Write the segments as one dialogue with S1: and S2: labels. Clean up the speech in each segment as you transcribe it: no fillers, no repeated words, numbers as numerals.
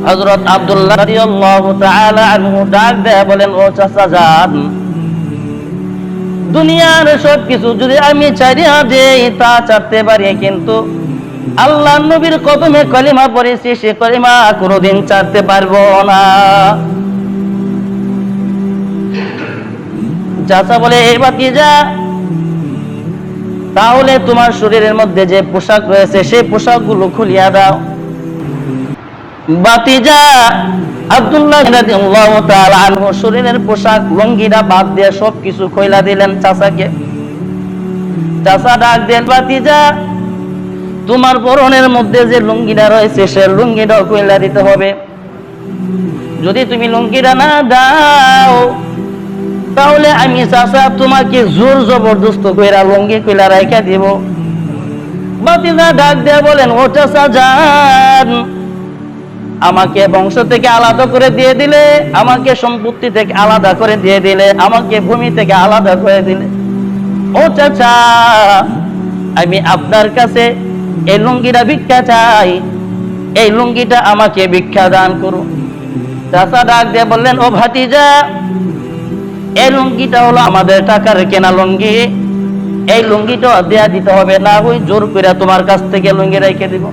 S1: হযরত আব্দুল্লাহ রাদিয়াল্লাহু তাআলা আনহু ডাক দেয়া বলেন, ও চাচা যান, দুনিয়ার সব কিছু যদি আমি ছাড়িয়া দেই তা ছাড়তে পারি, কিন্তু আল্লাহর নবীর কদমে কলিমা পড়েছি, সে কলিমা কোনোদিন ছাড়তে পারবো না। চাচা বলে, এই ভাতিজা, তাহলে তোমার শরীরের মধ্যে যে পোশাক রয়েছে সেই পোশাকগুলো খুলিয়া দাও। ভাতিজা আব্দুল্লাহ রাদিয়াল্লাহু তাআলা আনহু শরীরের পোশাক লুঙ্গিটা বাদ দিয়ে সবকিছু খুইলা দিলেন চাচাকে। চাচা ডাক দেন, ভাতিজা, তোমার পরনের মধ্যে যে লুঙ্গিটা রয়েছে সে লুঙ্গিটাও খুইলা দিতে হবে। যদি তুমি লুঙ্গিটা না দাও তাহলে আমি চাচা তোমাকে জোর জবরদস্ত কইরা লুঙ্গি খুইলা রাইখা দিব। ভাতিজা ডাক দিয়ে বলেন, ও চাচা যান, আমাকে বংশ থেকে আলাদা করে দিয়ে দিলে, আমাকে সম্পত্তি থেকে আলাদা করে দিয়ে দিলে, আমাকে ভূমি থেকে আলাদা করে দিলে, ও চাচা আমি আপনার কাছে এই লুঙ্গিটা ভিক্ষা চাই, এই লুঙ্গিটা আমাকে ভিক্ষা দান করুন। চাচা ডাক দিয়ে বললেন, ও ভাতিজা, এই লুঙ্গিটা হলো আমাদের টাকার কেনা লুঙ্গি, এই লুঙ্গিটা দেয়া দিতে হবে না, ওই জোর করে তোমার কাছ থেকে লুঙ্গি রেখে দিব।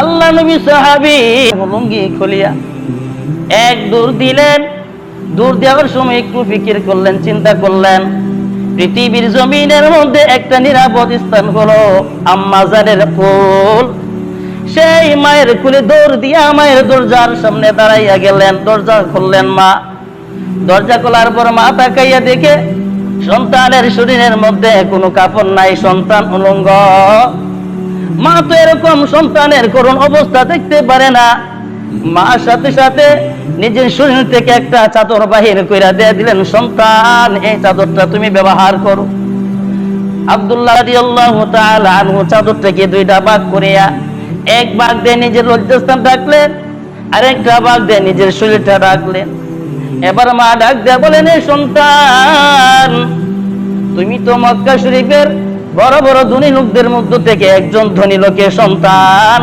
S1: আল্লাহ নবী সাহাবী লুঙ্গি খুলিয়া এক দূর দিলেন। দূর দেওয়ার সময় একটু ফিকির করলেন, চিন্তা করলেন, পৃথিবীর জমিনের মধ্যে একটা নিরাপদ স্থান হলো আম্মা জানের কোল। সেই মায়ের কোলে দৌড় দিয়া মায়ের দরজার সামনে দাঁড়াইয়া গেলেন। দরজা খুললেন মা। দরজা খোলার পর মা তাকাইয়া দেখে সন্তানের শরীরের মধ্যে কোনো কাপড় নাই, সন্তান উলঙ্গ। মা তো এরকম সন্তানের করুণ অবস্থা দেখতে পারে না। মা সাথে সাথে নিজের শরীর থেকে একটা চাদর বাহির কইরা দিয়ে দিলেন, সন্তান এই চাদরটা তুমি ব্যবহার করো। আব্দুল্লাহ রাদিয়াল্লাহু তাআলা আনহু চাদরটাকে দুইটা ভাগ করিয়া এক ভাগ দিয়ে নিজের লজ্জাস্থান রাখলেন, আরেকটা ভাগ দিয়ে নিজের শরীরটা রাখলেন। এবার মা ডাক দিয়ে বলেন, এই সন্তান, তুমি তো মক্কা শরীফের বড় বড় ধনী লোকদের মধ্য থেকে একজন ধনী লোকের সন্তান।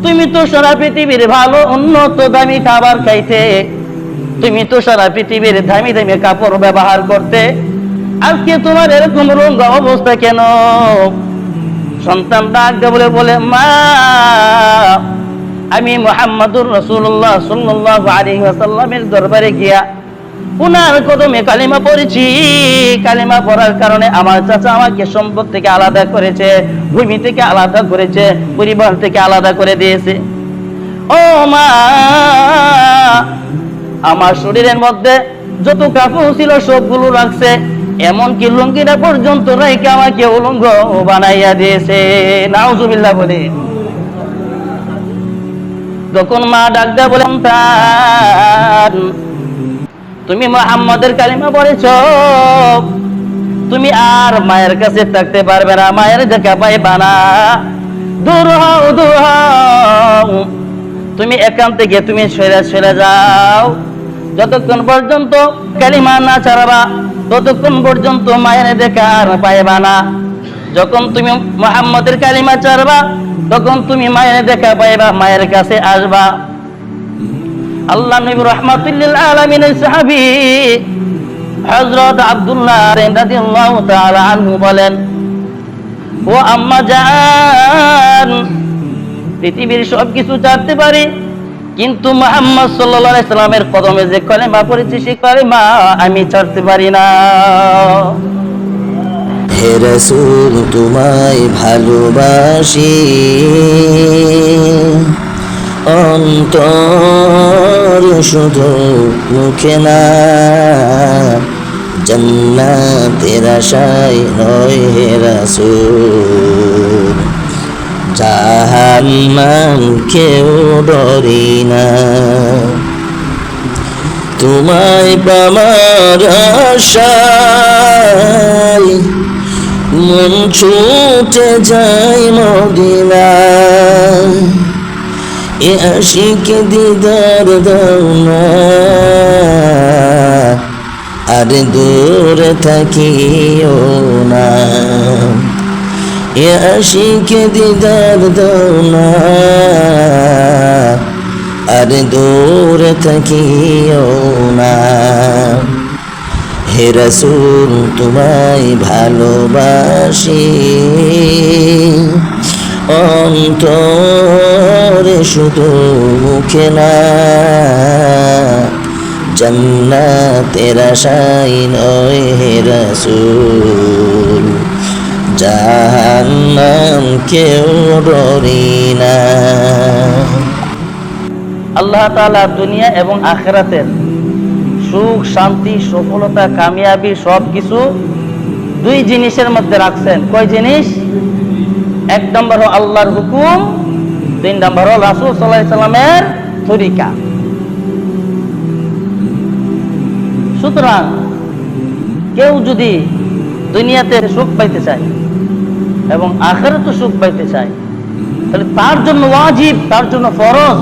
S1: তুমি তো সারা পৃথিবীর ভালো উন্নত দামি খাবার খাইতে, তুমি তো সারা পৃথিবীর দামি দামি কাপড় ব্যবহার করতে, আজকে তোমার এরকম রঙ অবস্থা কেন? সন্তান ডাক দিয়ে বলে, মা, আমি মুহাম্মদুর রাসূলুল্লাহ সাল্লাল্লাহু আলাইহি ওয়াসাল্লামের দরবারে গিয়া উনার কদমে কালিমা পড়েছি। কালিমা পড়ার কারণে আমার চাচা আমাকে সম্পদ থেকে আলাদা করেছে, ভূমি থেকে আলাদা করেছে, পরিবার থেকে আলাদা করে দিয়েছে। ও মা, আমার শরীরের মধ্যে যত কাপড় ছিল সবগুলো রাখছে, এমনকি লুঙ্গিটা পর্যন্ত রাইখে আমাকে উলঙ্গ বানাইয়া দিয়েছে। নাউজুবিল্লাহ বলে। তখন মা ডাক দেয়া বলেন, তুমি মুহাম্মদের কালিমা পড়েছ, তুমি আর মায়ের কাছে থাকতে পারবে না, মায়ের দেখা পাইবা না, দূর হও, দূর হও, তুমি এখান থেকে তুমি সরে যাও। যতক্ষণ পর্যন্ত কালিমা না ছাড়বা ততক্ষণ পর্যন্ত মায়ের দেখা আর পাইবা না। যখন তুমি মুহাম্মদের কালিমা ছাড়বা তখন তুমি মায়ের দেখা পাইবা, মায়ের কাছে আসবা। আল্লাহ নবী রাহমাতুল লিল আলামিনের সাহাবী হযরত আব্দুল্লাহ রাদিয়াল্লাহু তাআলা আনহু বলেন, ও আম্মা জান, পৃথিবীর সবকিছু ছাড়তে পারি, কিন্তু মুহাম্মদ সাল্লাল্লাহু আলাইহি সাল্লামের কদমে যে কলেমা পড়েছি সেই কলেমা আমি ছাড়তে পারি না।
S2: হে রাসূল, তোমায় ভালোবাসি, অন্তর শুধু মুখে না, জান্নাতের আশায় নয় হে রাসূল, জাহান্নাম কেউ ডরি না। তোমায় পাবার আশায় মন ছুটে যায় মদিনায়, এ আশিক দিদার দাও না, আর দূরে থাকিও না। এ আশিক দিদার দাও না, দূরে থাকিও না। হে রাসূল তোমায় ভালোবাসি, অন্তরে শুধু মুখে না, জান্নাতের আশায় নয় হে রাসূল, জাহান্নাম কেউ ডরি না।
S1: আল্লাহ তাআলা দুনিয়া এবং আখিরাতের সুখ, শান্তি, সফলতা, কামিয়াবি সব কিছু দুই জিনিসের মধ্যে রাখছেন। কয় জিনিস? এক নম্বর হলো আল্লাহর হুকুম, তিন নম্বর হলো রাসূল সাল্লাল্লাহু আলাইহি সাল্লামের তরিকা। সুতরাং কেউ যদি দুনিয়াতে সুখ পাইতে চায় এবং আখিরাতে সুখ পাইতে চায়, তাহলে তার জন্য ওয়াজিব, তার জন্য ফরজ,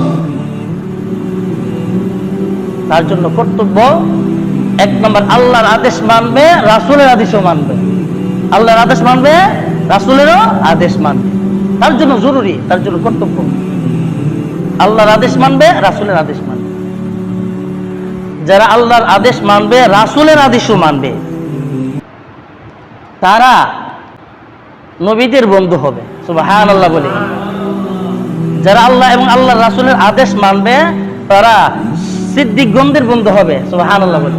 S1: তার জন্য কর্তব্য এক নম্বর আল্লাহর আদেশ মানবে, রাসূলের আদেশও মানবে। আল্লাহর আদেশ মানবে, রাসূলেরও আদেশ মানবে। তার জন্য জরুরি, তার জন্য কর্তব্য আল্লাহর আদেশ মানবে, রাসূলের আদেশ মানবে। যারা আল্লাহর আদেশ মানবে, রাসূলের আদেশও মানবে, তারা নবীদের বন্ধু হবে। সুবহানাল্লাহ বলে। যারা আল্লাহ এবং আল্লাহর রাসূলের আদেশ মানবে, তারা সিদ্দিকগণদের বন্ধু হবে। সুবহানাল্লাহ বলে।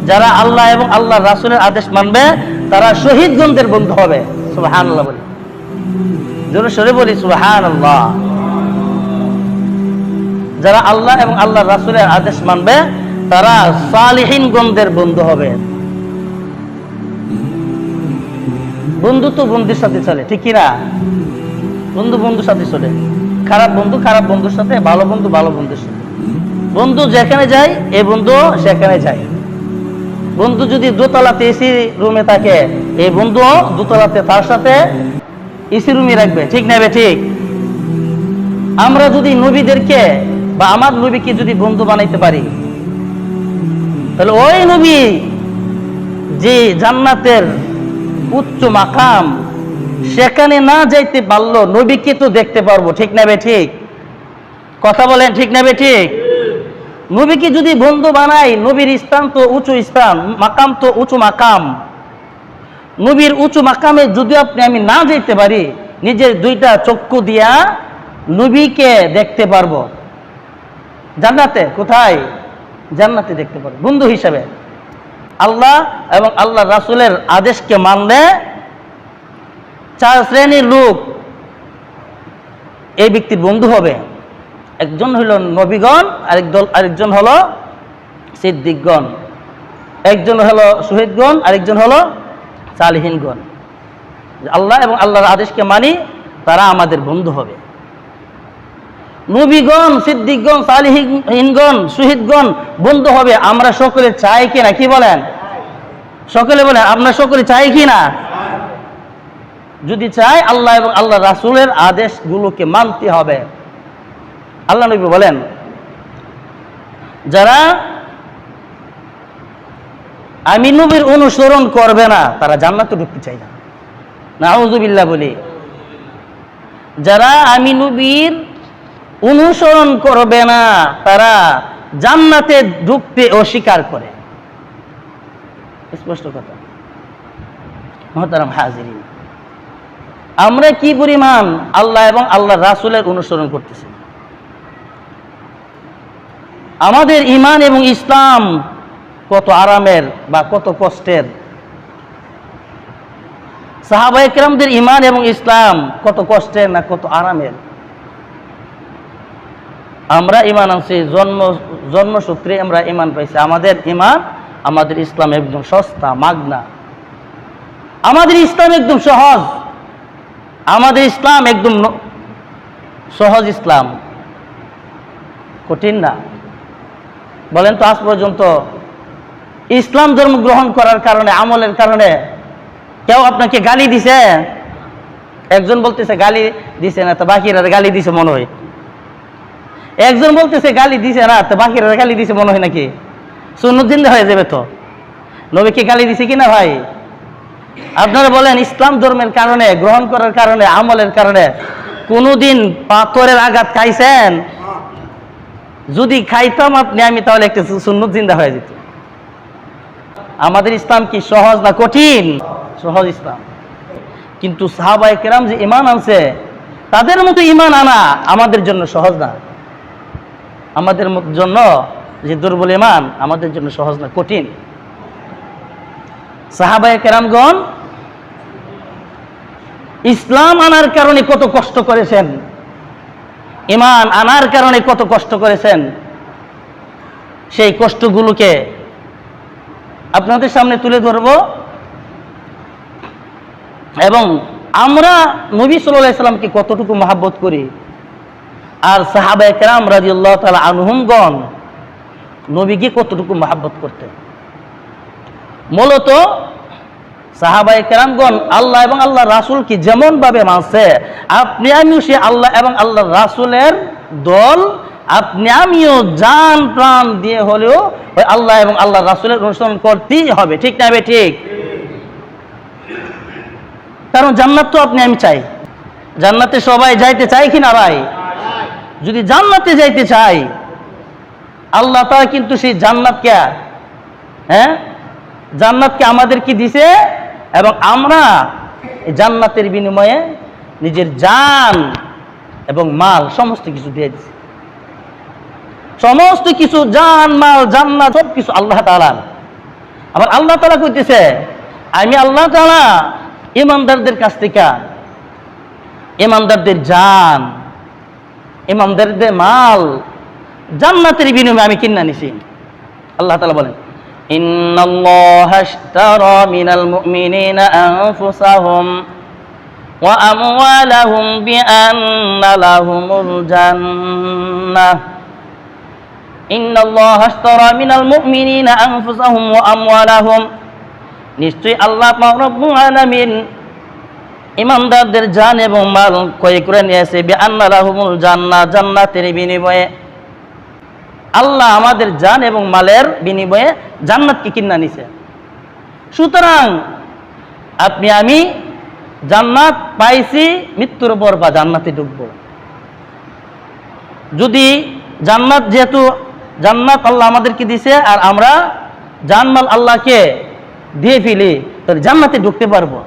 S1: যারা আল্লাহ এবং আল্লাহর রাসূলের আদেশ মানবে, তারা শহীদগণদের বন্ধু হবে। সুবহানাল্লাহ বলে। জোরে সোরে বলি সুবহানাল্লাহ। যারা আল্লাহ এবং আল্লাহর রাসূলের আদেশ মানবে, তারা সালিহিনগণদের বন্ধু হবে। বন্ধু তো বন্ধুর সাথে চলে, ঠিক কি না? বন্ধু বন্ধুর সাথে চলে, খারাপ বন্ধু খারাপ বন্ধুর সাথে, ভালো বন্ধু ভালো বন্ধুর সাথে। বন্ধু যেখানে যায়, এই বন্ধু সেখানে যায়। বন্ধু যদি দোতলাতে এসি রুমে থাকে, এই বন্ধু দোতলাতে তার সাথে এসি রুমে রাখবে, ঠিক না? ঠিক। আমরা যদি নবীদেরকে বা আমার নবীকে যদি বন্ধু বানাইতে পারি, তাহলে ওই নবী যে জান্নাতের উচ্চ মাকাম, সেখানে না যাইতে পারলো, নবীকে তো দেখতে পারবো, ঠিক না? ঠিক। কথা বলেন, ঠিক না? ঠিক। নবীকে যদি বন্ধু বানাই, নবীর স্থান তো উঁচু স্থান, মাকাম তো উঁচু মাকাম। নবীর উঁচু মাকামে যদি আমি না যেতে পারি, নিজের দুইটা চক্ষু দিয়া নবীকে দেখতে পারবো জান্নাতে। কোথায়? জান্নাতে দেখতে পারবো বন্ধু হিসাবে। আল্লাহ এবং আল্লাহ রাসূলের আদেশকে মানলে চার শ্রেণীর লোক এই ব্যক্তির বন্ধু হবে। একজন হলো নবীগণ, আরেকজন হলো সিদ্দিকগণ, একজন হলো শহীদগণ, আরেকজন হলো সালিহিনগণ। আল্লাহ এবং আল্লাহর আদেশকে মানি, তারা আমাদের বন্ধু হবে। নবীগণ, সিদ্দিকগণ, সালিহিনগণ, শহীদগণ বন্ধু হবে। আমরা সকলে চাই কিনা? কি বলেন? সকলে বলেন, আমরা সকলে চাই কিনা? যদি চাই, আল্লাহ এবং আল্লাহ রাসূলের আদেশগুলোকে মানতে হবে। আল্লাহ নবী বলেন, যারা আমি নবীর অনুসরণ করবে না, তারা জান্নাতে ঢুকতে চায় না। নাউযুবিল্লাহ বলি। যারা আমি নবীর অনুসরণ করবে না, তারা জান্নাতে ঢুকতে অস্বীকার করে। স্পষ্ট কথা। মুহতারাম হাজিরিন, আমরা কি পরিমাণ আল্লাহ এবং আল্লাহ রাসূলের অনুসরণ করতেছি? আমাদের ঈমান এবং ইসলাম কত আরামের বা কত কষ্টের। সাহাবায়ে কেরামদের ঈমান এবং ইসলাম কত কষ্টের না কত আরামের। আমরা ঈমান আনছি, জন্মসূত্রে আমরা ঈমান পাইছি। আমাদের ঈমান, আমাদের ইসলাম একদম সস্তা, মাগনা। আমাদের ইসলাম একদম সহজ। আমাদের ইসলাম একদম সহজ ইসলাম, কঠিন না। বলেন তো, আজ পর্যন্ত ইসলাম ধর্ম গ্রহণ করার কারণে, আমলের কারণে কেউ আপনাকে গালি দিছে? একজন বলতেছে গালি দিছে না, তো বাকিরা গালি দিছে মনে হয়। একজন বলতেছে গালি দিছে না, তো বাকিরা গালি দিছে মনে হয় নাকি? সুন্নতদিন হয়ে যাবে তো। নবীকে গালি দিছে কিনা ভাই? আপনারা বলেন, ইসলাম ধর্মের কারণে, গ্রহণ করার কারণে, আমলের কারণে কোনদিন পাথরের আঘাত খাইছেন? যদি খাইতাম আপনি আমি, তাহলে একটা সুন্নত জিন্দা হয়ে যেত। আমাদের ইসলাম কি সহজ না কঠিন? সহজ ইসলাম। কিন্তু সাহাবায়ে কেরাম যে ঈমান আনছে, তাদের মতো ঈমান আনা আমাদের জন্য সহজ না। আমাদের জন্য যে দুর্বল ঈমান, আমাদের জন্য সহজ না, কঠিন। সাহাবায়ে কেরামগণ ইসলাম আনার কারণে কত কষ্ট করেছেন, ঈমান আনার কারণে কত কষ্ট করেছেন, সেই কষ্টগুলোকে আপনাদের সামনে তুলে ধরব। এবং আমরা নবী সাল্লাল্লাহু আলাইহি সাল্লামকে কতটুকু মহব্বত করি, আর সাহাবায়ে কেরাম রাদিয়াল্লাহু তাআলা আনহুমগণ নবীকে কতটুকু মহব্বত করতেন। মূলত সাহাবায়ে কেরামগণ আল্লাহ এবং আল্লাহ রাসূলকে যেমন ভাবে মানছে, আপনি আমিও সে আল্লাহ এবং আল্লাহ রাসূলের দল, আপনি আমিও জান প্রাণ দিয়ে হলেও ওই আল্লাহ এবং আল্লাহ রাসূলের অনুসরণ করতেই হবে। ঠিক না? ঠিক। কারণ জান্নাত তো আপনি আমি চাই, জান্নাতে সবাই যাইতে চাই কি না ভাই? যদি জান্নাতে যাইতে চাই, আল্লাহ তাআলা কিন্তু সেই জান্নাতকে জান্নাতকে আমাদেরকে দিছে, এবং আমরা জান্নাতের বিনিময়ে নিজের জান এবং মাল সমস্ত কিছু দিয়ে দিছি। সমস্ত কিছু, জান মাল জান্নাত সব কিছু আল্লাহ তাআলার। আবার আল্লাহ তাআলা কইতেছে, আমি আল্লাহ তাআলা ঈমানদারদের কাছ থেকে ঈমানদারদের জান, ঈমানদারদের মাল জান্নাতের বিনিময়ে আমি কিনা নিছি। আল্লাহ তাআলা বলেন, ইন্নাল্লাহা আশতারা মিনাল মুমিনিনা আনফুসাহুম ওয়া আমওয়ালাহুম বিআন্না লাহুমুল জান্নাহ। ইন্নাল্লাহা আশতারা মিনাল মুমিনিনা আনফুসাহুম ওয়া আমওয়ালাহুম, নিশ্চয়ই আল্লাহ পাক রব্বুল আলামিন ঈমানদারদের জান এবং মাল ক্রয় করে নিয়েছে, বিআন্না লাহুমুল জান্নাহ, জান্নাতের বিনিময়ে। আল্লাহ আমাদের জান এবং মালের বিনিময়ে জান্নাতকে কিনা নিছে। সুতরাং আপনি আমি জান্নাত পাইছি মৃত্যুর পর, বা জান্নাতে ঢুকব। যদি জান্নাত, যেহেতু জান্নাত আল্লাহ আমাদেরকে দিছে, আর আমরা জানমাল আল্লাহকে দিয়ে ফেলি, তাহলে জান্নাতে ঢুকতে পারবো।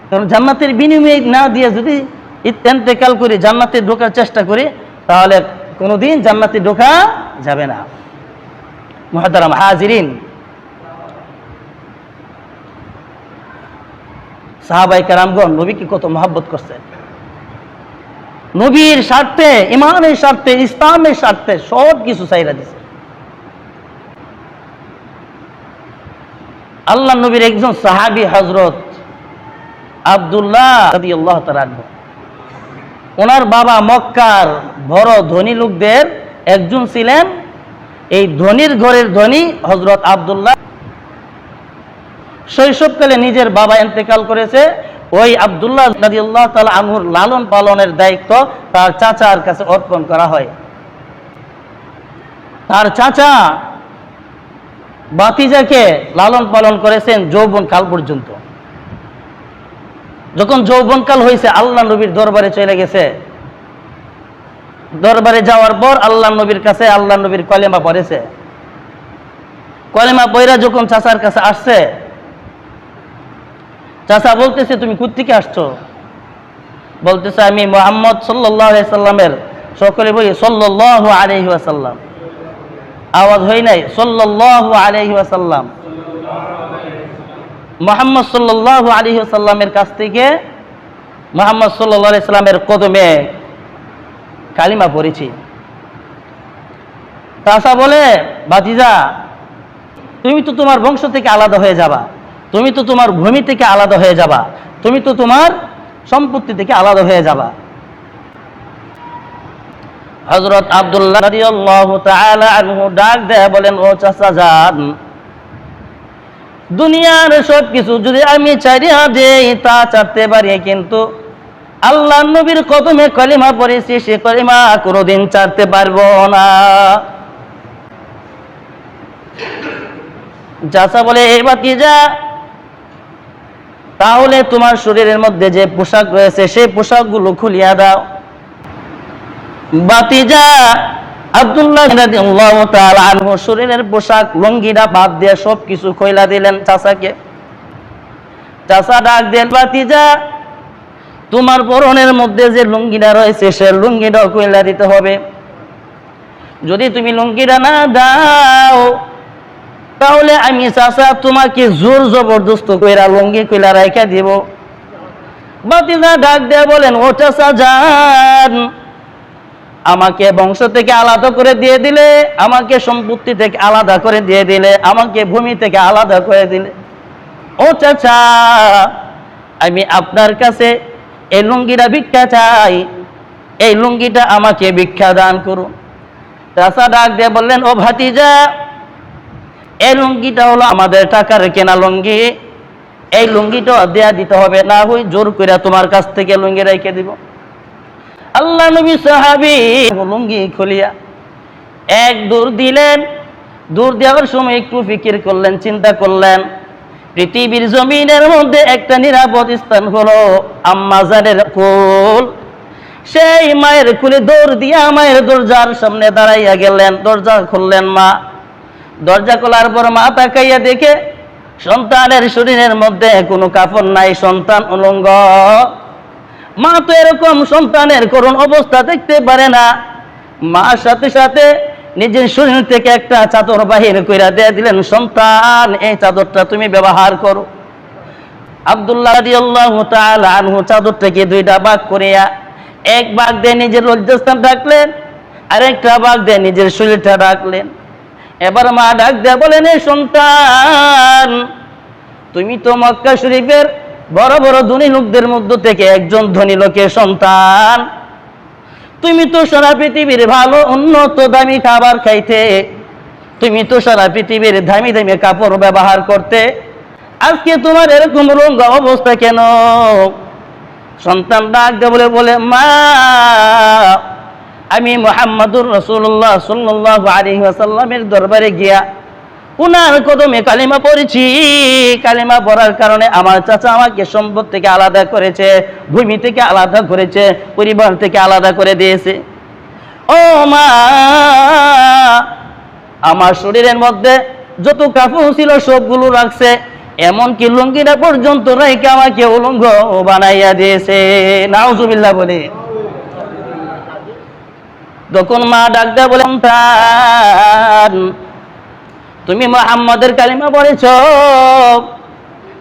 S1: কারণ জান্নাতের বিনিময়ে না দিয়ে যদি ইন্তেকাল করে জান্নাতে ঢোকার চেষ্টা করি, তাহলে কোনোদিন জান্নাতে ঢোকা যাবে না। মুহতারাম হাজিরিন, সাহাবায়ে কেরামগণ নবীকে কত মহব্বত করছেন। নবীর স্বার্থে, ঈমানের স্বার্থে, ইসলামের স্বার্থে সব কিছু চাইরা দিছে। আল্লাহ নবীর একজন সাহাবী হযরত আব্দুল্লাহ রাদিয়াল্লাহু তাআলা আনহু, ওনার বাবা মক্কার বড় ধনী লোকদের একজন ছিলেন। এই ধনীর ঘরের ধনী হযরত আব্দুল্লাহ শৈশবকালে নিজের বাবা ইন্তেকাল করেছে। ওই আব্দুল্লাহ রাদিয়াল্লাহু তাআলা আনহুর লালন পালনের দায়িত্ব তার চাচার কাছে অর্পণ করা হয়। তার চাচা ভাতিজাকে লালন পালন করেছেন যৌবনকাল পর্যন্ত। যখন যৌবনকাল হয়েছে, আল্লাহ নবীর দরবারে চলে গেছে। দরবারে যাওয়ার পর আল্লাহ নবীর কাছে আল্লাহ নবীর কলেমা পড়েছে। কলেমা পড়া যখন চাচার কাছে আসছে, চাচা বলতেছে, তুমি কোত্থেকে আসছো? বলতেছে, আমি মুহাম্মদ সাল্লাল্লাহু আলাইহি সাল্লামের, সকলে বলি সাল্লাল্লাহু আলাইহি ওয়াসাল্লাম, আওয়াজ হয় নাই, সাল্লাল্লাহু আলাইহি ওয়াসাল্লাম, মুহাম্মদ সাল্লাল্লাহু আলাইহি ওয়াসাল্লামের কাছ থেকে মুহাম্মদ সাল্লাল্লাহু আলাইহি সাল্লামের কদমে কালিমা পড়েছি। চাচা বলে, ভাতিজা, তুমি তো তোমার বংশ থেকে আলাদা হয়ে যাবা, তুমি তো তোমার ভূমি থেকে আলাদা হয়ে যাবা, তুমি তো তোমার সম্পত্তি থেকে আলাদা হয়ে যাবা। হযরত আব্দুল্লাহ রাদিয়াল্লাহু তাআলা আনহু ডাক দেয়া বলেন, ও চাচা যান, দুনিয়ার সব কিছু যদি আমি চাইয়া দেই তা চাইতে পারি, কিন্তু আল্লাহ নবীর কদমে কলিমা পড়েছি, সে কলিমা কোনোদিন চাইতে পারবো না। চাচা বলে, এই ভাতিজা, তাহলে তোমার শরীরের মধ্যে যে পোশাক রয়েছে সেই পোশাকগুলো খুলিয়া দাও। ভাতিজা আব্দুল্লাহ রাদিয়াল্লাহু তাআলা আনহু শরীরের পোশাক লুঙ্গিটা বাদ দিয়ে সবকিছু খোলা দিলেন চাচাকে। চাচা ডাক দেন, ভাতিজা তোমার পরনের মধ্যে যে লুঙ্গিটা রয়েছে সে লুঙ্গিটাও খোলা দিতে হবে। যদি তুমি লুঙ্গিটা না দাও তাহলে আমি চাচা তোমাকে জোর জবরদস্ত কইরা লুঙ্গি কইলা রাইখা দিব। ভাতিজা ডাক দিয়ে বলেন, ও চাচা যান, আমাকে বংশ থেকে আলাদা করে দিয়ে দিলে, আমাকে সম্পত্তি থেকে আলাদা করে দিয়ে দিলে, আমাকে ভূমি থেকে আলাদা করে দিলে, ও চাচা আমি আপনার কাছে এই লুঙ্গিটা ভিক্ষা চাই, এই লুঙ্গিটা আমাকে ভিক্ষা দান করুন। চাচা ডাক দিয়ে বললেন, ও ভাতিজা এই লুঙ্গিটা হলো আমাদের টাকার কেনা লুঙ্গি, এই লুঙ্গিটা দেয়া দিতে হবে, না হই জোর করে তোমার কাছ থেকে লুঙ্গি রেখে দিব। আল্লাহ নবী সাহাবী লুঙ্গি খুলিয়া এক দূর দিলেন। দূর দেওয়ার সময় একটু ফিকির করলেন, চিন্তা করলেন, পৃথিবীর জমিনের মধ্যে একটা নিরাপদ স্থান হলো আম্মা জানের কোল। সেই মায়ের কোলে দৌড় দিয়া মায়ের দরজার সামনে দাঁড়াইয়া গেলেন। দরজা খুললেন মা। দরজা খোলার পর মা তাকাইয়া দেখে সন্তানের শরীরের মধ্যে কোনো কাপড় নাই, সন্তান উলঙ্গ। মা তো এরকম সন্তানের করুণ অবস্থা দেখতে পারে না। মার সাথে সাথে নিজের শরীর থেকে একটা চাদর বাহির কইরা দিয়ে দিলেন, সন্তান এই চাদরটা তুমি ব্যবহার করো। আব্দুল্লাহ রাদিয়াল্লাহু তাআলা আনহু চাদরটাকে দুইটা ভাগ করিয়া এক ভাগ দিয়ে নিজের লজ্জাস্থান রাখলেন, আরেকটা ভাগ দিয়ে নিজের শরীরটা রাখলেন। এবার মা ডাক দিয়ে বলেন, এই সন্তান তুমি তো মক্কা শরীফের বড় বড় ধনী লোকদের মধ্য থেকে একজন ধনী লোকের সন্তান, তুমি তো সারা পৃথিবীর ভালো উন্নত দামি খাবার খাইতে, তুমি তো সারা পৃথিবীর দামি দামি কাপড় ব্যবহার করতে, আজকে তোমার এরকম রঙ অবস্থা কেন? সন্তান ডাক দিয়ে বলে, মা আমি মুহাম্মাদুর রাসূলুল্লাহ সাল্লাল্লাহু আলাইহি ওয়াসাল্লামের দরবারে গিয়া উনার কদমে কালিমা পড়েছি। কালিমা পড়ার কারণে আমার চাচা আমাকে সম্পদ থেকে আলাদা করেছে, ভূমি থেকে আলাদা করেছে, পরিবার থেকে আলাদা করে দিয়েছে। ও মা, আমার শরীরের মধ্যে যত কাপড় ছিল সবগুলো রাখছে, এমনকি লুঙ্গিটা পর্যন্ত রেখে আমাকে উলঙ্গ বানাইয়া দিয়েছে। নাউজুবিল্লাহ বলে। তখন মা ডাক দেয়া বলে, তুমি মুহাম্মাদের কালিমা পড়েছ,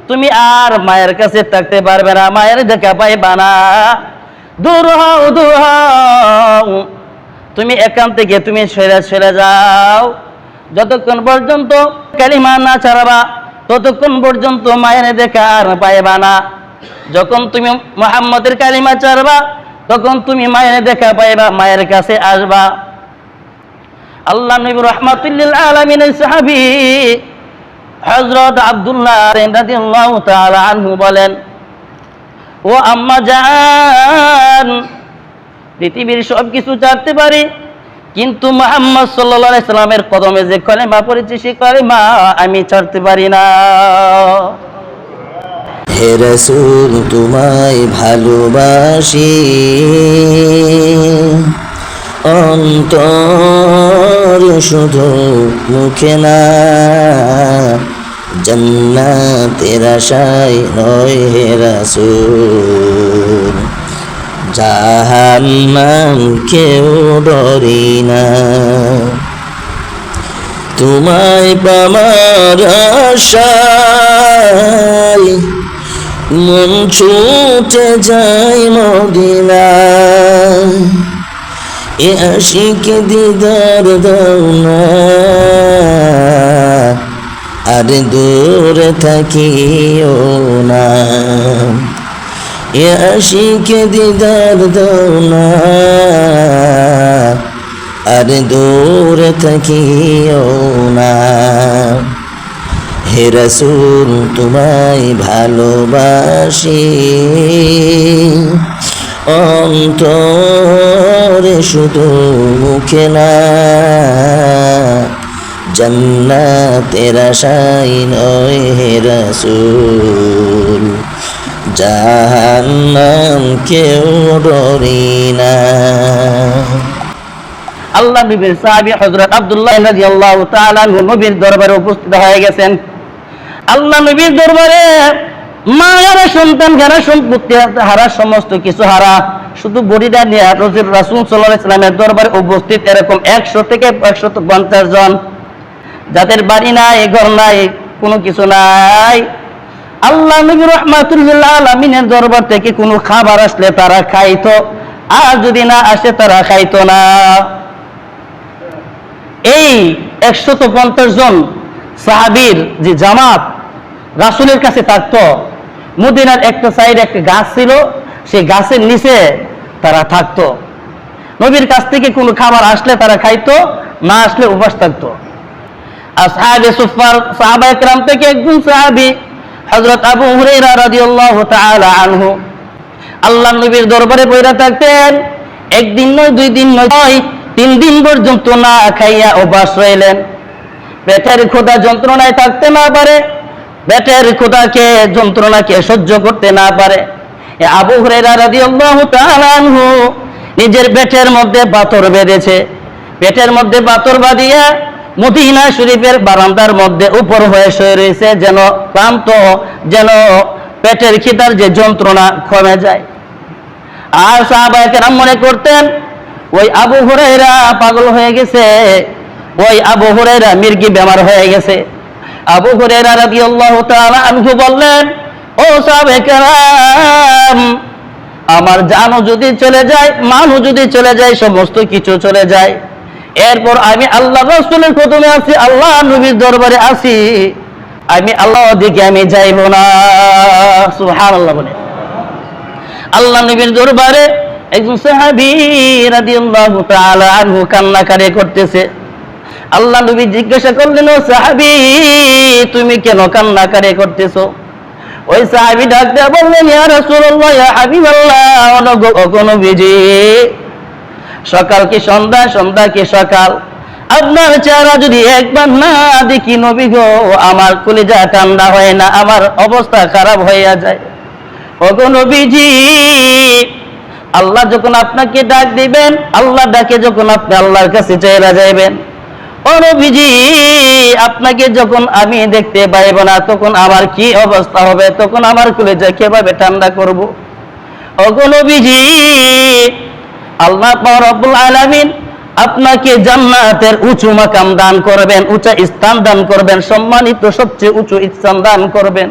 S1: তুমি আর মায়ের কাছে থাকতে পারবে না, মায়ের দেখা পাইবা না, দূর হও দূর হও, তুমি এখান থেকে তুমি সরে যাও। যতক্ষণ পর্যন্ত কালিমা না ছাড়বা ততক্ষণ পর্যন্ত মায়ের দেখা আর পাইবা না। যখন তুমি মুহাম্মাদের কালিমা ছাড়বা তখন তুমি মায়ের দেখা পাইবা, মায়ের কাছে আসবা। আল্লাহ নবী রাহমাতুল লিল আলামিনের সাহাবী হযরত আব্দুল্লাহ রাদিয়াল্লাহু তাআলা আনহু বলেন, ও আম্মা জান, পৃথিবীর সব কিছু ছাড়তে পারি কিন্তু মুহাম্মদ সাল্লাল্লাহু আলাইহি সাল্লামের কদমে যে কালেমা পড়েছি সেই কালেমা আমি ছাড়তে পারি না।
S2: হে রাসূল তোমায় ভালোবাসি, অন্তর শুধু মুখে না, জান্নাতের আশায় নয় হে রাসূল, জাহান্নাম কেউ ডরি না। তোমায় পাবার আশায় মন ছুটে যায় মদিনায়, এ আশিকে দিদার দাও না, আর দূরে থাকিও না। এ আশিকে দিদার দাও না, আর দূরে থাকিও না। হে রাসূল তোমায় ভালোবাসি, অন্তরে শুধু মুখে না, জান্নাতের আশায় নয় হে রাসূল, জাহান্নাম কেউ ডরি না।
S1: আল্লাহ নবীর সাহাবী হযরত আব্দুল্লাহ রাদিয়াল্লাহু তাআলা আনহু নবীর দরবারে উপস্থিত হয়ে গেছেন। আল্লাহ নবীর দরবারে মা হারা, সন্তান হারা, সম্পত্তি হারা, সমস্ত কিছু হারা, শুধু বডিটা নিয়ে রাসূল সাল্লাল্লাহু আলাইহি সাল্লামের দরবারে উপস্থিত এরকম 100 থেকে 150 জন, যাদের বাড়ি নাই, ঘর নাই, কোনো কিছু নাই। আল্লাহ নবী রাহমাতুল লিল আলামিনের দরবার থেকে কোনো খাবার আসলে তারা খাইতো, আর যদি না আসে তারা খাইতো না। এই 150 জন সাহাবীর যে জামাত রাসূলের কাছে থাকতো, মদিনার একটা সাইডে একটা গাছ ছিল, সেই গাছের নিচে তারা থাকতো। নবীর কাছ থেকে কোনো খাবার আসলে তারা খাইতো, না আসলে উপাস থাকতো। আসহাবে সুফফার সাহাবায়ে কেরাম থেকে একজন সাহাবী হযরত আবু হুরায়রা রাদিয়াল্লাহু তাআলা আনহু আল্লাহর নবীর দরবারে বইরা থাকতেন। একদিন নয়, 2 দিন নয়, 3 দিন পর্যন্ত না খাইয়া উপাস রইলেন। পেটের ক্ষুধা যন্ত্রণায় থাকতে না পারে, পেটের ক্ষুধাকে যন্ত্রণাকে সহ্য করতে না পারে। আবু হুরায়রা রাদিয়াল্লাহু তাআলা আনহু নিজের পেটের মধ্যে পাথর বেঁধেছে। পেটের মধ্যে পাথর বাঁধিয়া মদিনা শরীফের বারান্দার মধ্যে উপর হয়ে শুয়ে রয়েছে, যেন ক্লান্ত, যেন পেটের খিদার যে যন্ত্রণা কমে যায়। আর সাহাবায়ে কেরাম মনে করতেন ওই আবু হুরায়রা পাগল হয়ে গেছে, ওই আবু হুরায়রা মির্গি বেমার হয়ে গেছে। আবু হুরায়রা রাদিয়াল্লাহু তাআলা আনহু বললেন, ও সাহাবায়ে কেরাম, আমার জানও যদি চলে যায়, মানও যদি চলে যায়, সমস্ত কিছু চলে যায়, এরপর আমি আল্লাহ রাসূলের কদমে আছি, আল্লাহ নবীর দরবারে আছি, আমি আল্লাহর দিকে আমি যাইব না। সুবহানাল্লাহ বলে আল্লাহ নবীর দরবারে একজন সাহাবী রাদিয়াল্লাহু তাআলা আনহু কান্নাকারি করতেছে। আল্লাহ নবী জিজ্ঞাসা করলেন, ও সাহাবী, তুমি কেন কান্নাকারি করতেছো? ওই সাহাবী ডাক দিয়ে বললেন, ইয়া রাসূলুল্লাহ, ইয়া হাবিবাল্লাহ, ও নবীজি, সকাল কি সন্ধ্যা, সন্ধ্যা কি সকাল, আপনার চেহারা যদি একবার না দেখি নবী গো, আমার কলিজা ঠান্ডা হয় না, আমার অবস্থা খারাপ হইয়া যায়। ওগো নবীজি, আল্লাহ যখন আপনাকে ডাক দিবেন, আল্লাহ ডাকে যখন আপনি আল্লাহর কাছে চেহারা যাইবেন, ও নবীজি, আপনাকে যখন আমি দেখতে পাইব না, তখন আমার কি অবস্থা হবে? তখন আমার কলিজা কিভাবে ঠান্ডা করব? ওগো নবীজি, আল্লাহ রব্বুল আলামিন আপনাকে জান্নাতের উঁচু মাকাম দান করবেন, উঁচা স্থান দান করবেন, সম্মানিত সবচেয়ে উঁচু স্থান দান করবেন।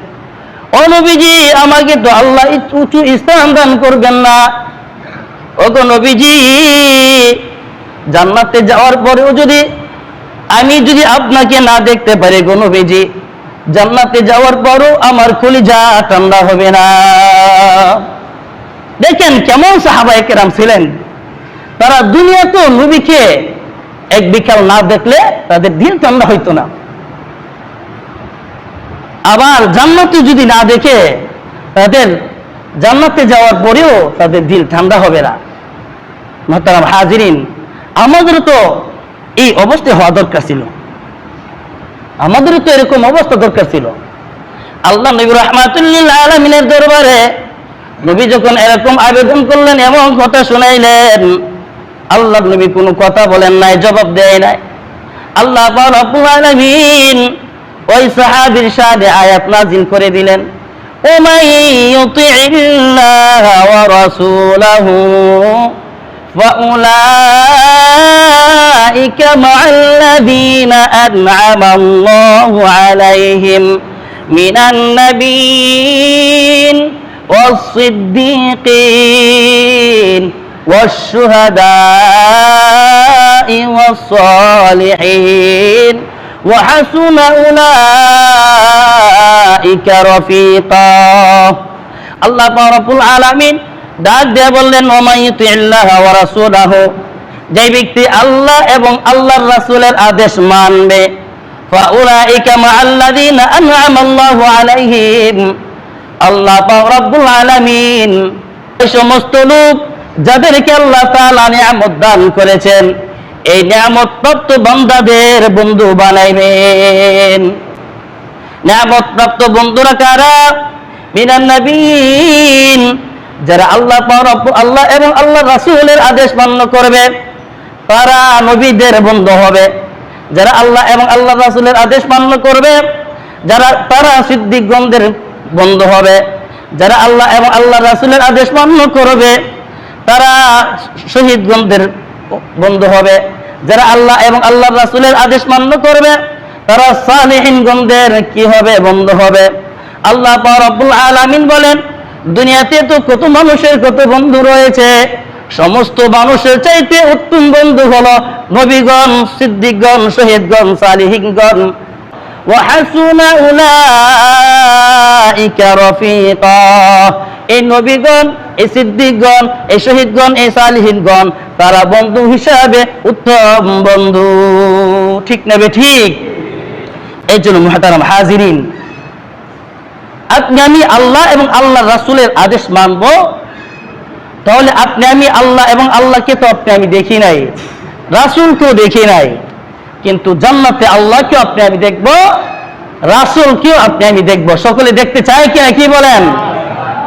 S1: ও নবীজি, আমাকে তো আল্লাহ উঁচু স্থান দান করবেন না। ওগো নবীজি, জান্নাতে যাওয়ার পরেও যদি আমি যদি আপনাকে না দেখতে পারি গো নবীজি, জান্নাতে যাওয়ার পরও আমার কলিজা ঠান্ডা হবে না। দেখেন কেমন সাহাবায়ে কেরাম ছিলেন। তারা দুনিয়া তো নবীকে এক বিকাল না দেখলে তাদের দিল ঠান্ডা হইতো না, আবার জান্নাতে যদি না দেখে তাদের জান্নাতে যাওয়ার পরেও তাদের দিল ঠান্ডা হবে না। মুহতারাম হাজিরিন, আমাদেরও তো এই অবস্থা হওয়া দরকার ছিল, আমাদেরও তো এরকম অবস্থা দরকার ছিল। আল্লাহ নবী রাহমাতুল লিল আলামিনের দরবারে নবী যখন এরকম আবেদন করলেন, এমন কথা শুনাইলেন, আল্লাহ নবী কোনো কথা বলেন নাই, জবাব দেয় নাই। আল্লাহ রাব্বুল আলামিন ওই সাহাবীর শানে আয়াত নাযিল করে দিলেন, ও মান ইউতিইল্লাহ ওয়া রাসূলাহু فأولئك مع الذين أنعم الله عليهم من النبيين والصديقين والشهداء والصالحين وحسن أولئك رفيقا الله رب العالمين ডাক দিয়ে বললেন, ওয়া ইউতিল্লাহ ওয়া রাসূলাহু, যে ব্যক্তি আল্লাহ এবং আল্লাহর রাসূলের আদেশ মানবে, ফাউলাইকা মাআল্লাযিনা আনআমাল্লাহু আলাইহিম, আল্লাহ পাক রব্বুল আলামিন এই সমস্ত লোক যাদেরকে আল্লাহ তাআলা নিয়ামত দান করেছেন, এই নিয়ামত প্রাপ্ত বান্দাদের বন্ধু বানাইবেন। নিয়ামত প্রাপ্ত বন্ধুরা কারা? মিনান নবীন, যারা আল্লাহ এবং আল্লাহ রাসূলের আদেশ মান্য করবে, তারা নবীদের বন্ধু হবে। যারা আল্লাহ এবং আল্লাহ রাসূলের আদেশ মান্য করবে, তারা সিদ্দিকগণদের বন্ধু হবে। যারা আল্লাহ এবং আল্লাহ রাসূলের আদেশ মান্য করবে, তারা শহীদগণদের বন্ধু হবে। যারা আল্লাহ এবং আল্লাহ রাসূলের আদেশ মান্য করবে, তারা সালিহিনগণদের কি হবে? বন্ধু হবে। আল্লাহ পাক রব্বুল আলামিন বলেন, দুনিয়াতে তো কত মানুষের কত বন্ধু রয়েছে, সমস্ত মানুষের চাইতে উত্তম বন্ধু হলো নবীগণ, সিদ্দিকগণ, শহীদগণ, সালিহিনগণ। ওয়া হাসুনা উলাইকা রাফিকা। এই নবীগণ, এই সিদ্দিকগণ, এই শহীদগণ, এই সালিহিনগণ, তারা বন্ধু হিসাবে উত্তম বন্ধু। ঠিক নেবে ঠিক। এই জন্য মুহতারাম হাজিরিন, আপনি আমি আল্লাহ এবং আল্লাহ রাসূলের আদেশ মানব, তাহলে আপনি আমি আল্লাহ এবং আল্লাহকে তো আপনি আমি দেখি নাই, রাসূলকেও দেখি নাই, কিন্তু জান্নাতে আল্লাহকেও আপনি আমি দেখব, রাসূলকেও আপনি আমি দেখব। সকলে দেখতে চায় কিনা কি বলেন?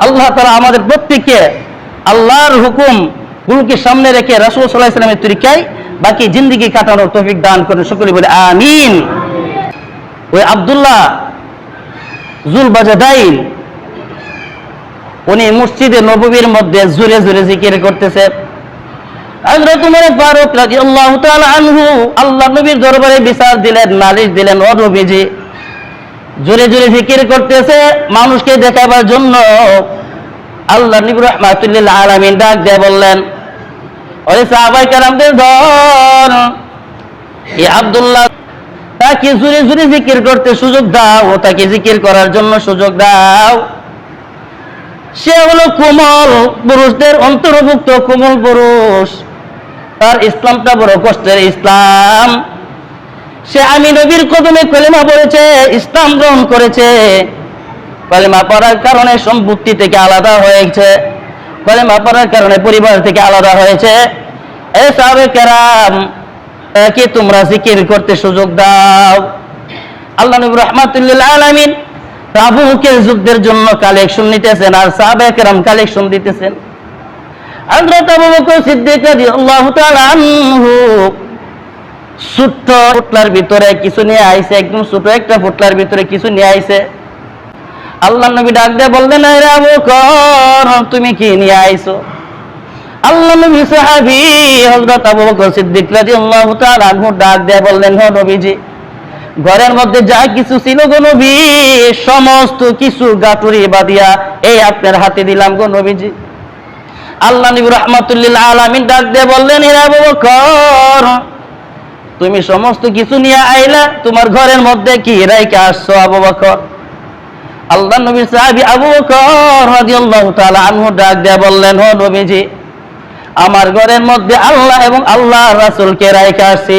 S1: আল্লাহ তাআলা আমাদের প্রত্যেককে আল্লাহর হুকুম গুলোকে সামনে রেখে রাসূল সাল্লাল্লাহু আলাইহি ওয়াসাল্লামের তরিকায় বাকি জিন্দেগি কাটানোর তৌফিক দান করেন। সকলে বলে আমিন। ওই আব্দুল্লাহ যুলবাজাদাইন, উনি মসজিদে নববীর মধ্যে জোরে জোরে জিকির করতেছে। হযরত ওমর ফারুক রাদিয়াল্লাহু তাআলা আনহু আল্লাহ নবীর দরবারে বিচার দিলেন, নালিশ দিলেন, ও নবীজি জোরে জোরে জিকির করতেছে মানুষকে দেখাবার জন্য। আল্লাহ নবী রাহমাতুল লিল আলামিন ডাক দিয়ে বললেন, ওরে সাহাবায়ে কেরামদের দল, এই আব্দুল্লাহ তাকে জোরে জোরে জিকির করতে সুযোগ দাও, তাকে জিকির করার জন্য সুযোগ দাও। সে হলো কোমল পুরুষদের অন্তর্ভুক্ত কোমল পুরুষ, তার ইসলামটা বড় কষ্টের ইসলাম। সে আমি নবীর কদমে কলেমা পড়েছে, ইসলাম গ্রহণ করেছে। কলেমা পড়ার কারণে সম্পত্তি থেকে আলাদা হয়েছে, কলেমা পড়ার কারণে পরিবার থেকে আলাদা হয়েছে। এ সাহাবে কেরাম, কি তোমরা জিকির করতে সুযোগ দাও। আল্লাহ নবী রাহমাতুল লিল আলামিন তাবুকের যুদ্ধের জন্য কালেকশন নিতেছেন, আর সাহাবায়ে কেরাম কালেকশন দিতেছেন। হযরত আবু বকর সিদ্দিক রাদিয়াল্লাহু তাআলা আনহু ছোট্ট ফুটলার ভিতরে কিছু নিয়ে আইছে, একদম ছোট একটা ফুটলার ভিতরে কিছু নিয়ে আইছে। আল্লাহ নবী ডাক দিয়ে বললেন, আরে আবু বকর তুমি কি নিয়ে আইছো? আল্লাহ নবী সাহাবী হযরত আবু বকর সিদ্দিক রাদিয়াল্লাহু তাআলা আনহু ডাক দিয়ে বললেন, হে নবীজি, ঘরের মধ্যে যা কিছু ছিল গো নবী, সমস্ত কিছু গাটুরি বাদিয়া এই আপনার হাতে দিলাম গো নবীজি। আল্লাহ নবী রাহমাতুল লিল আলামিন ডাক দিয়ে বললেন, হে আবু বকর তুমি সমস্ত কিছু নিয়ে আইলা, তোমার ঘরের মধ্যে কি রাইখা আসছো আবু বকর? আল্লাহ নবী সাহাবী আবু বকর রাদিয়াল্লাহু তাআলা আনহু ডাক দিয়ে বললেন, ও নবীজি, আমার ঘরের মধ্যে আল্লাহ এবং আল্লাহর রাসূলকে রাইখা আসছি।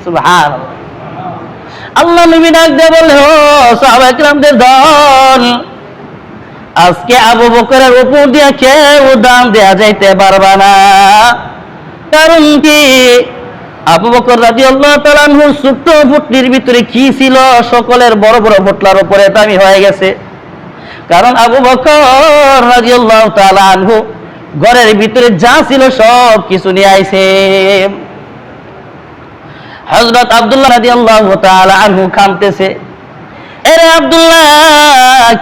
S1: সুবহানাল্লাহ। আল্লাহ নবী ডাক দিয়ে বললেন, ও সাহাবায়ে কেরামদের দল, আজকে আবু বকরের উপর দিয়ে কেউ দাম দেয়া যাইতে পারবা না। কারণ কি, আবু বকর রাদিয়াল্লাহু তাআলা আনহুর ছোট্ট ফুটলির ভিতরে কি ছিল, সকলের বড় বড় ফুটলার উপরে দামি হয়ে গেছে। কারণ আবু বকর রাদিয়াল্লাহু তাআলা আনহু ঘরের ভিতরে যা ছিল সব কিছু নিয়ে আইছে। হযরত আব্দুল্লাহ রাদিয়াল্লাহু তাআলা আনহু কাঁদতেছে। এরে আব্দুল্লাহ,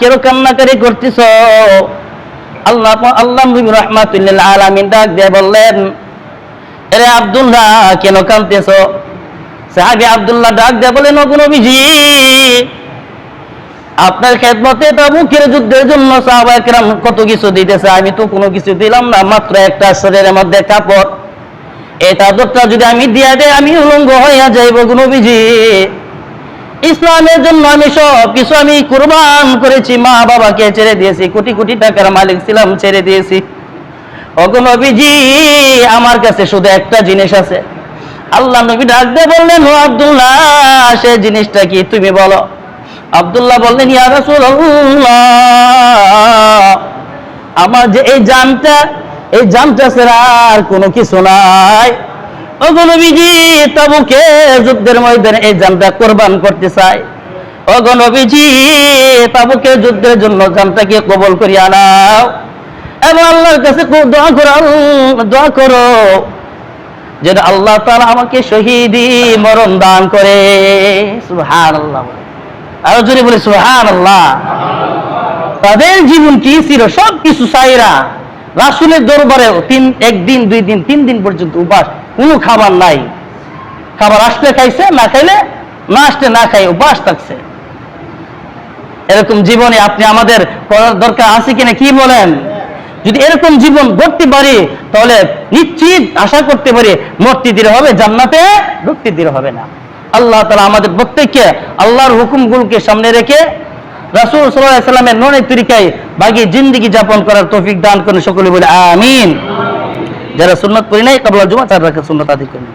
S1: কেন কান্নাকারি করতেছ? আল্লাহ নবী রাহমাতুল লিল আলামিন ডাক দিয়ে বললেন, এরে আব্দুল্লাহ কেন কাঁদতেছ? সাহাবী আব্দুল্লাহ ডাক দিয়ে বলেন, ও নবীজি, আপনার খেদমতে তাবুকের যুদ্ধের জন্য সাহাবায়ে কেরাম কত কিছু দিতেছে, আমি তো কোনো কিছু দিলাম না, মাত্র একটা শরীরের মধ্যে কাপড়। এই চাদরটা যদি আমি দিয়া দেই আমি উলঙ্গ হইয়া যাইব গো নবীজি। ইসলামের জন্য আমি সব কিছু আমি কুরবান করেছি, মা বাবাকে ছেড়ে দিয়েছি, কোটি কোটি টাকার মালিক ছিলাম ছেড়ে দিয়েছি। ওগো নবীজি, আমার কাছে শুধু একটা জিনিস আছে। আল্লাহ নবী ডাক দিয়ে বললেন, ও আব্দুল্লাহ, সেই জিনিসটা কি তুমি বলো। আব্দুল্লাহ বললেন, ইয়া রাসূলুল্লাহ, আমার যে এই জানটা ছাড়া আর কোনো কিছু নাই। ওগো নবীজি, তাবুকে যুদ্ধের ময়দানে এই জানটা কুরবান করতে চাই। ওগো নবীজি, তাবুকে যুদ্ধের জন্য জানটাকে কবুল করিয়া নাও এবং আল্লাহর কাছে দোয়া করো যেন আল্লাহ তাআলা আমাকে শহীদি মরণ দান করে। সুবহানাল্লাহ। আরো জোরে বলি সুবহানাল্লাহ। তাদের জীবন কি ছিল? সব কিছু সাইরা রাসূলের দরবারে একদিন, 2 দিন, 3 দিন পর্যন্ত উপাস, কোনো খাবার নাই। খাবার আসলে খাইছে, না খাইলে না আসলে না খাই উপাস থাকছে। এরকম জীবনে আপনি আমাদের করার দরকার আছে কিনা, কি বলেন? যদি এরকম জীবন গড়তে পারি তাহলে নিশ্চিত আশা করতে পারি মরতে দেরি হবে, জান্নাতে ঢুকতে দেরি হবে না। আল্লাহ তাআলা আমাদের প্রত্যেককে আল্লাহর হুকুমগুলোকে সামনে রেখে রাসূল সাল্লাল্লাহু আলাইহি সাল্লামের নূরের তরিকায় বাকি জিন্দেগি যাপন করার তৌফিক দান করেন। সকলে বলে আমিন। যারা সুন্নাত পড়ি নাই কাবলা জুমা 4 রাকাত সুন্নাত আদায় করেন।